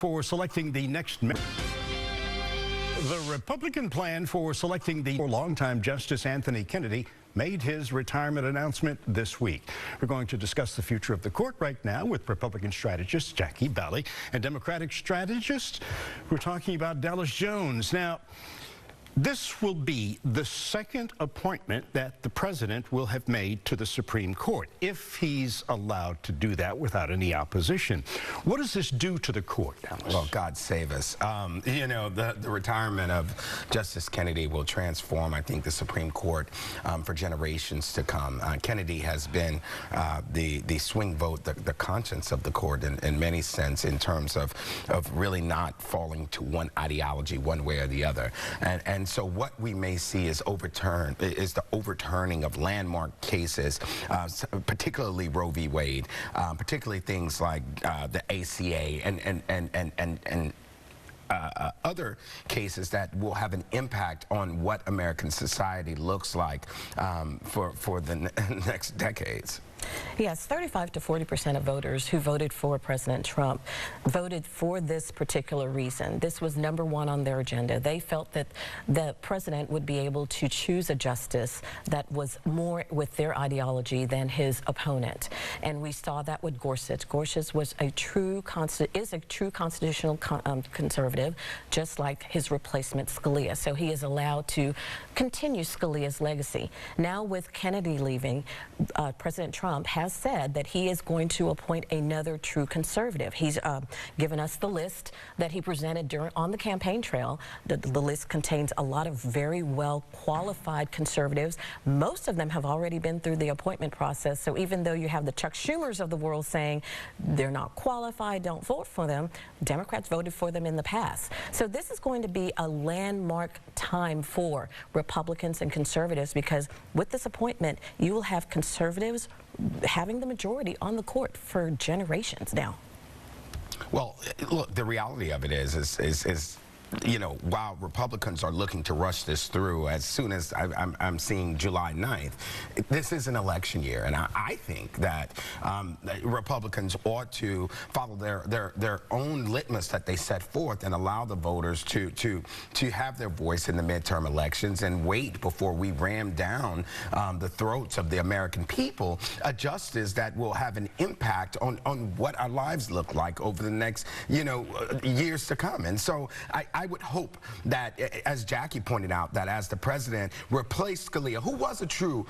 for selecting the next The Republican plan for selecting the longtime Justice Anthony Kennedy made his retirement announcement this week. We're going to discuss the future of the court right now with Republican strategist Jackie Bally and Democratic strategist. We're talking about Dallas Jones. Now, this will be the second appointment that the president will have made to the Supreme Court, if he's allowed to do that without any opposition. What does this do to the court, Dallas? Well, God save us. You know, the retirement of Justice Kennedy will transform, I think, the Supreme Court for generations to come. Kennedy has been the swing vote, the conscience of the court in many sense, in terms of really not falling to one ideology one way or the other. And so what we may see is the overturning of landmark cases, particularly Roe v. Wade, particularly things like the ACA and other cases that will have an impact on what American society looks like for the next decades. Yes, 35 to 40% of voters who voted for President Trump voted for this particular reason. This was #1 on their agenda. They felt that the president would be able to choose a justice that was more with their ideology than his opponent. And we saw that with Gorsuch. Gorsuch was a true constitutional conservative, just like his replacement Scalia. So he is allowed to continue Scalia's legacy. Now with Kennedy leaving, President Trump has said that he is going to appoint another true conservative. He's given us the list that he presented on the campaign trail. The list contains a lot of very well qualified conservatives. Most of them have already been through the appointment process. So even though you have the Chuck Schumers of the world saying they're not qualified, don't vote for them, Democrats voted for them in the past. So this is going to be a landmark time for Republicans and conservatives, because with this appointment, you will have conservatives having the majority on the court for generations now. Well, look, the reality of it is you know, while Republicans are looking to rush this through as soon as I'm seeing July 9th, this is an election year, and I think that Republicans ought to follow their own litmus that they set forth and allow the voters to have their voice in the midterm elections, and wait before we ram down the throats of the American people a justice that will have an impact on what our lives look like over the next, you know, years to come. And so I would hope that, as Jackie pointed out, that as the president replaced Scalia, who was a true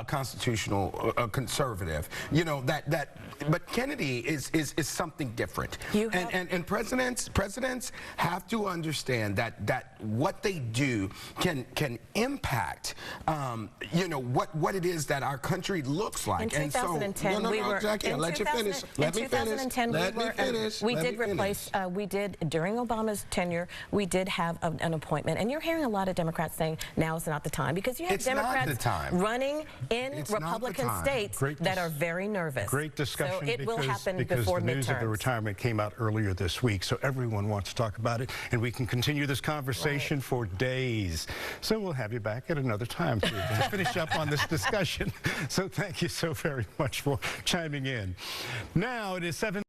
constitutional conservative, you know, but Kennedy is something different. And presidents have to understand that what they do can impact, you know, what it is that our country looks like. In 2010, Jackie, I'll let you finish. Let me finish. We did during Obama's tenure, we did have an appointment, and you're hearing a lot of Democrats saying now is not the time, because you have Democrats running in Republican states that are very nervous. Great discussion. So it will happen because before the news of the retirement came out earlier this week, so everyone wants to talk about it, and we can continue this conversation for days. So we'll have you back at another time to finish up on this discussion. So thank you so very much for chiming in. Now it is 7.